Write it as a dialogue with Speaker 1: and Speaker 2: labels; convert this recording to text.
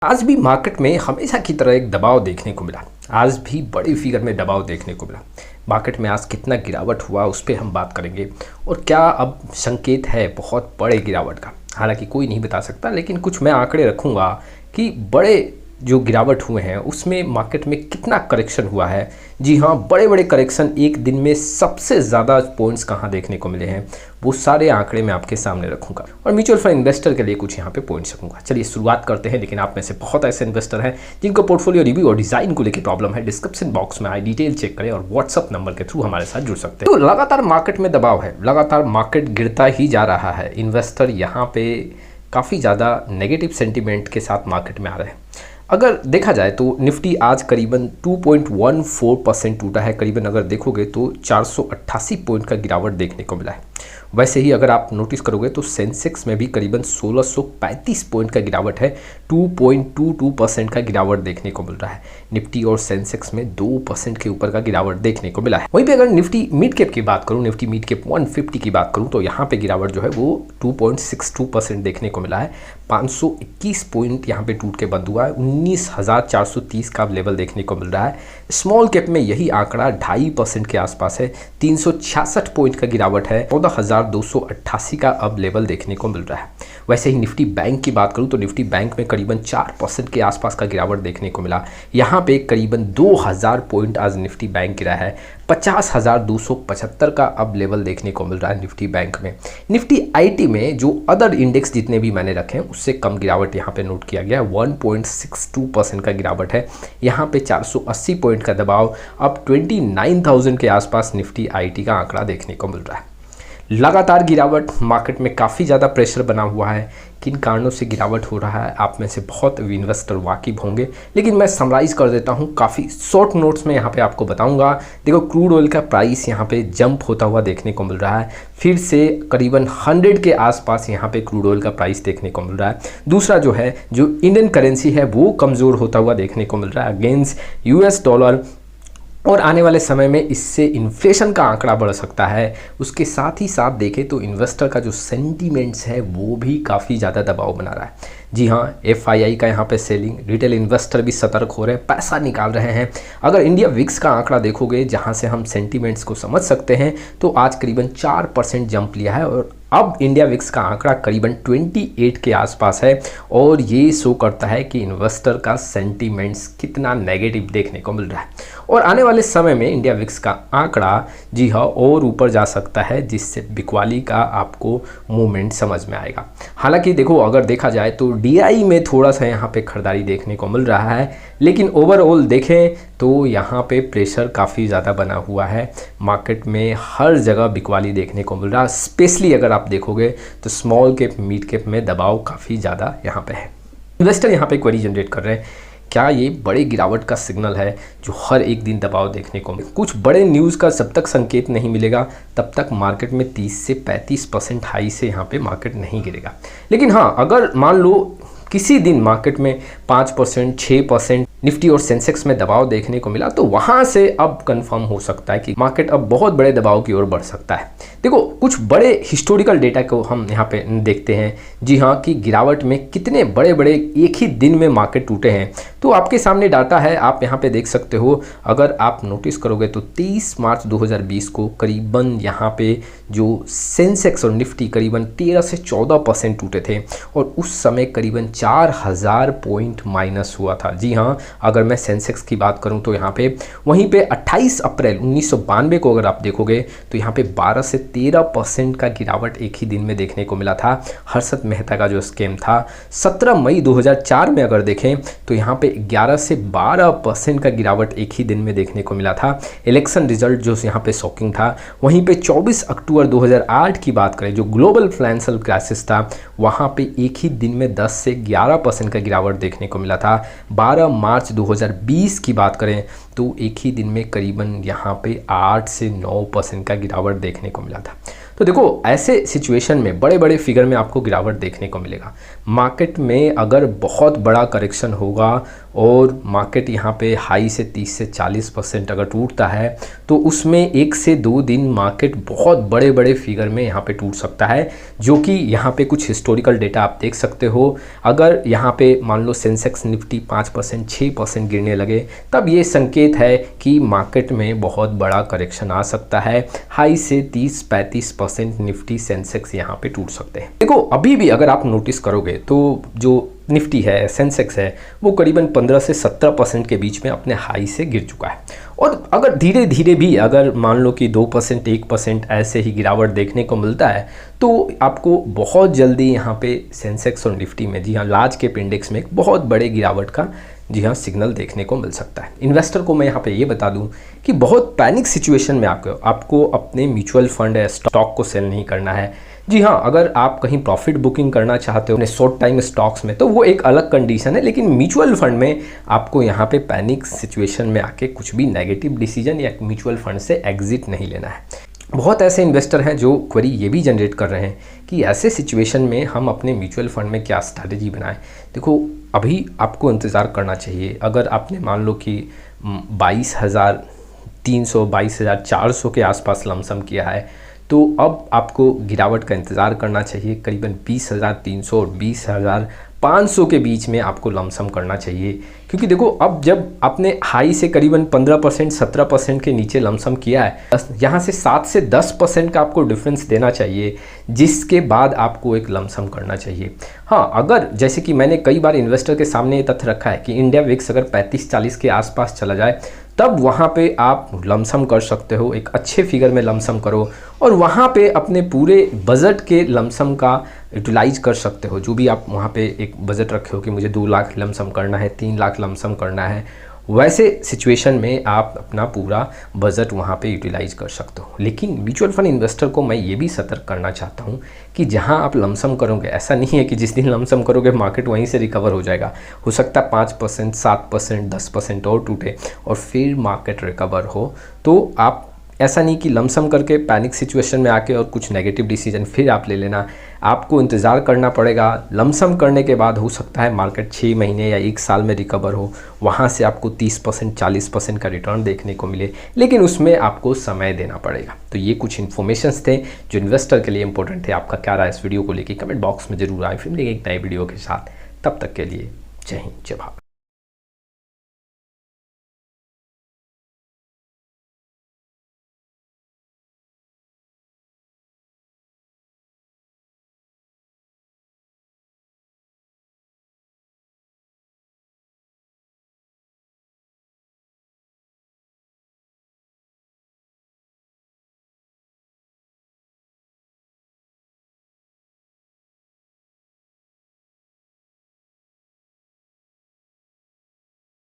Speaker 1: आज भी मार्केट में हमेशा की तरह एक दबाव देखने को मिला। आज भी बड़ी फिगर में दबाव देखने को मिला। मार्केट में आज कितना गिरावट हुआ उस पर हम बात करेंगे और क्या अब संकेत है बहुत बड़े गिरावट का। हालांकि कोई नहीं बता सकता, लेकिन कुछ मैं आंकड़े रखूँगा कि बड़े जो गिरावट हुए हैं उसमें मार्केट में कितना करेक्शन हुआ है। जी हाँ, बड़े बड़े करेक्शन एक दिन में सबसे ज़्यादा पॉइंट्स कहाँ देखने को मिले हैं वो सारे आंकड़े मैं आपके सामने रखूंगा और म्यूचुअल फंड इन्वेस्टर के लिए कुछ यहाँ पे पॉइंट्स रखूंगा। चलिए शुरुआत करते हैं। लेकिन आप में से बहुत ऐसे इन्वेस्टर हैं जिनको पोर्टफोलियो रिव्यू और डिजाइन को लेकर प्रॉब्लम है। डिस्क्रिप्शन बॉक्स में आई डिटेल चेक करें और व्हाट्सअप नंबर के थ्रू हमारे साथ जुड़ सकते हैं। तो लगातार मार्केट में दबाव है, लगातार मार्केट गिरता ही जा रहा है। इन्वेस्टर यहाँ पे काफ़ी ज़्यादा नेगेटिव सेंटिमेंट के साथ मार्केट में आ रहे हैं। अगर देखा जाए तो निफ्टी आज करीबन 2.14% टूटा है। करीबन अगर देखोगे तो 488 पॉइंट का गिरावट देखने को मिला है। वैसे ही अगर आप नोटिस करोगे तो सेंसेक्स में भी करीबन 1635 पॉइंट का गिरावट है। 2.22% का गिरावट देखने को मिल रहा है। निफ्टी और सेंसेक्स में 2% के ऊपर का गिरावट देखने को मिला है। वहीं पे अगर निफ्टी मिड कैप की बात करूं, निफ्टी मिड कैप 150 की बात करूं तो यहाँ पे गिरावट जो है वो 2.62% देखने को मिला है। 521 पॉइंट यहाँ पे टूट के बंद हुआ है। 19,430 का लेवल देखने को मिल रहा है। स्मॉल कैप में यही आंकड़ा 2.5% के आसपास है। 366 पॉइंट का गिरावट है। 14,288 का अब लेवल देखने को मिल रहा है। वैसे ही निफ्टी बैंक की बात करूं तो निफ्टी बैंक में करीबन 4% के आसपास का गिरावट देखने को मिला। यहाँ पे करीबन 2000 पॉइंट आज निफ्टी बैंक गिरा है। 50,275 का अब लेवल देखने को मिल रहा है निफ्टी बैंक में। निफ्टी आईटी में जो अदर इंडेक्स जितने भी मैंने रखे हैं उससे कम गिरावट यहाँ पे नोट किया गया है। 1.62% का गिरावट है। यहाँ पे 480 पॉइंट का दबाव, अब 29,000 के आसपास निफ्टी आईटी का आंकड़ा देखने को मिल रहा है। लगातार गिरावट, मार्केट में काफ़ी ज़्यादा प्रेशर बना हुआ है। किन कारणों से गिरावट हो रहा है आप में से बहुत इन्वेस्टर वाकिफ होंगे, लेकिन मैं समराइज़ कर देता हूं। काफ़ी शॉर्ट नोट्स में यहाँ पे आपको बताऊंगा। देखो, क्रूड ऑयल का प्राइस यहाँ पे जंप होता हुआ देखने को मिल रहा है। फिर से करीबन 100 के आसपास यहाँ पे क्रूड ऑयल का प्राइस देखने को मिल रहा है। दूसरा जो है, जो इंडियन करेंसी है वो कमज़ोर होता हुआ देखने को मिल रहा है अगेंस्ट यूएस डॉलर, और आने वाले समय में इससे इन्फ्लेशन का आंकड़ा बढ़ सकता है। उसके साथ ही साथ देखें तो इन्वेस्टर का जो सेंटीमेंट्स है वो भी काफ़ी ज़्यादा दबाव बना रहा है। जी हाँ, एफआईआई का यहाँ पे सेलिंग, रिटेल इन्वेस्टर भी सतर्क हो रहे हैं, पैसा निकाल रहे हैं। अगर इंडिया विक्स का आंकड़ा देखोगे जहाँ से हम सेंटीमेंट्स को समझ सकते हैं तो आज करीबन 4% जंप लिया है और अब इंडिया विक्स का आंकड़ा करीबन 28 के आसपास है। और ये शो करता है कि इन्वेस्टर का सेंटीमेंट्स कितना नेगेटिव देखने को मिल रहा है और आने वाले समय में इंडिया विक्स का आंकड़ा जी हाँ और ऊपर जा सकता है, जिससे बिकवाली का आपको मूवमेंट समझ में आएगा। हालांकि देखो, अगर देखा जाए तो डीआई में थोड़ा सा यहाँ पे खरीदारी देखने को मिल रहा है, लेकिन ओवरऑल देखें तो यहाँ पे प्रेशर काफ़ी ज़्यादा बना हुआ है। मार्केट में हर जगह बिकवाली देखने को मिल रहा है। स्पेशली अगर आप देखोगे तो स्मॉल कैप मिड कैप में दबाव काफ़ी ज़्यादा यहाँ पे है। इन्वेस्टर यहाँ पे क्वेरी जनरेट कर रहे हैं, क्या ये बड़े गिरावट का सिग्नल है जो हर एक दिन दबाव देखने को मिले। कुछ बड़े न्यूज़ का जब तक संकेत नहीं मिलेगा तब तक मार्केट में 30 से 35% हाई से यहाँ पे मार्केट नहीं गिरेगा। लेकिन हाँ, अगर मान लो किसी दिन मार्केट में 5%, 6% निफ्टी और सेंसेक्स में दबाव देखने को मिला तो वहां से अब कंफर्म हो सकता है कि मार्केट अब बहुत बड़े दबाव की ओर बढ़ सकता है। देखो, कुछ बड़े हिस्टोरिकल डेटा को हम यहाँ पे देखते हैं। जी हाँ, कि गिरावट में कितने बड़े बड़े एक ही दिन में मार्केट टूटे हैं। तो आपके सामने डाटा है, आप यहाँ पे देख सकते हो। अगर आप नोटिस करोगे तो 23 मार्च 2020 को करीबन यहाँ पे जो सेंसेक्स और निफ्टी करीबन 13 से 14% टूटे थे और उस समय करीबन 4000 पॉइंट माइनस हुआ था। जी हाँ, अगर मैं सेंसेक्स की बात करूं तो यहाँ पे वहीं पे 28 अप्रैल 1992 को अगर आप देखोगे तो यहाँ पे 12 से 13% का गिरावट एक ही दिन में देखने को मिला था। हर्षद मेहता का जो स्कैम था 17 मई 2004 में अगर देखें तो यहाँ पे 11 से 12% का गिरावट एक ही दिन में देखने को मिला था। इलेक्शन रिजल्ट जो यहाँ पे शॉकिंग था। वहीं पे 24 अक्टूबर 2008 की बात करें, जो ग्लोबल फाइनेंशियल क्राइसिस था, वहाँ पे एक ही दिन में 10 से 11% का गिरावट देखने को मिला था। 12 मार्च 2020 की बात करें तो एक ही दिन में करीबन यहाँ पे 8 से 9% का गिरावट देखने को मिला था। तो देखो, ऐसे सिचुएशन में बड़े बड़े फिगर में आपको गिरावट देखने को मिलेगा। मार्केट में अगर बहुत बड़ा करेक्शन होगा और मार्केट यहाँ पे हाई से 30 से 40% अगर टूटता है तो उसमें 1 से 2 दिन मार्केट बहुत बड़े बड़े फिगर में यहाँ पे टूट सकता है, जो कि यहाँ पे कुछ हिस्टोरिकल डेटा आप देख सकते हो। अगर यहाँ पे मान लो सेंसेक्स निफ्टी 5% 6% गिरने लगे, तब ये संकेत है कि मार्केट में बहुत बड़ा करेक्शन आ सकता है। हाई से 30-35% निफ्टी सेंसेक्स यहाँ पे टूट सकते हैं। देखो अभी भी अगर आप नोटिस करोगे तो जो निफ्टी है, सेंसेक्स है, वो करीबन 15 से 17% के बीच में अपने हाई से गिर चुका है। और अगर धीरे धीरे भी अगर मान लो कि 2% 1% ऐसे ही गिरावट देखने को मिलता है तो आपको बहुत जल्दी यहाँ पे सेंसेक्स और निफ्टी में, जी हाँ, लार्ज कैप इंडेक्स में एक बहुत बड़े गिरावट का, जी हाँ, सिग्नल देखने को मिल सकता है। इन्वेस्टर को मैं यहाँ पे ये बता दूँ कि बहुत पैनिक सिचुएशन में आपको अपने म्यूचुअल फंड या स्टॉक को सेल नहीं करना है। जी हाँ, अगर आप कहीं प्रॉफिट बुकिंग करना चाहते हो अपने शॉर्ट टाइम स्टॉक्स में तो वो एक अलग कंडीशन है, लेकिन म्यूचुअल फंड में आपको यहाँ पे पैनिक सिचुएशन में आके कुछ भी नेगेटिव डिसीजन या म्यूचुअल फंड से एग्जिट नहीं लेना है। बहुत ऐसे इन्वेस्टर हैं जो क्वेरी ये भी जनरेट कर रहे हैं कि ऐसे सिचुएशन में हम अपने म्यूचुअल फंड में क्या स्ट्रैटेजी बनाएं। देखो अभी आपको इंतज़ार करना चाहिए। अगर आपने मान लो कि 22,300 22,400 के आसपास लमसम किया है तो अब आपको गिरावट का इंतज़ार करना चाहिए। करीबन 20,300 और 20,500 के बीच में आपको लमसम करना चाहिए, क्योंकि देखो अब जब आपने हाई से करीबन 15% 17% के नीचे लमसम किया है, यहाँ से 7 से 10% का आपको डिफरेंस देना चाहिए, जिसके बाद आपको एक लमसम करना चाहिए। हाँ, अगर जैसे कि मैंने कई बार इन्वेस्टर के सामने ये तथ्य रखा है कि इंडिया विक्स अगर 35-40 के आसपास चला जाए तब वहाँ पे आप लमसम कर सकते हो, एक अच्छे फिगर में लमसम करो और वहाँ पे अपने पूरे बजट के लमसम का यूटिलाइज कर सकते हो। जो भी आप वहाँ पे एक बजट रखे हो कि मुझे 2 लाख लमसम करना है, 3 लाख लमसम करना है, वैसे सिचुएशन में आप अपना पूरा बजट वहाँ पे यूटिलाइज कर सकते हो। लेकिन म्यूचुअल फंड इन्वेस्टर को मैं ये भी सतर्क करना चाहता हूँ कि जहाँ आप लमसम करोगे, ऐसा नहीं है कि जिस दिन लमसम करोगे मार्केट वहीं से रिकवर हो जाएगा। हो सकता है 5% 7% 10% और टूटे और फिर मार्केट रिकवर हो। तो आप ऐसा नहीं कि लमसम करके पैनिक सिचुएशन में आके और कुछ नेगेटिव डिसीजन फिर आप ले लेना। आपको इंतज़ार करना पड़ेगा। लमसम करने के बाद हो सकता है मार्केट 6 महीने या 1 साल में रिकवर हो, वहाँ से आपको 30% 40% का रिटर्न देखने को मिले, लेकिन उसमें आपको समय देना पड़ेगा। तो ये कुछ इन्फॉर्मेशंस थे जो इन्वेस्टर के लिए इंपॉर्टेंट थे। आपका क्या राय इस वीडियो को लेकर कमेंट बॉक्स में जरूर आए। फिर मिलेंगे एक नए वीडियो के साथ, तब तक के लिए जय हिंद जय भारत।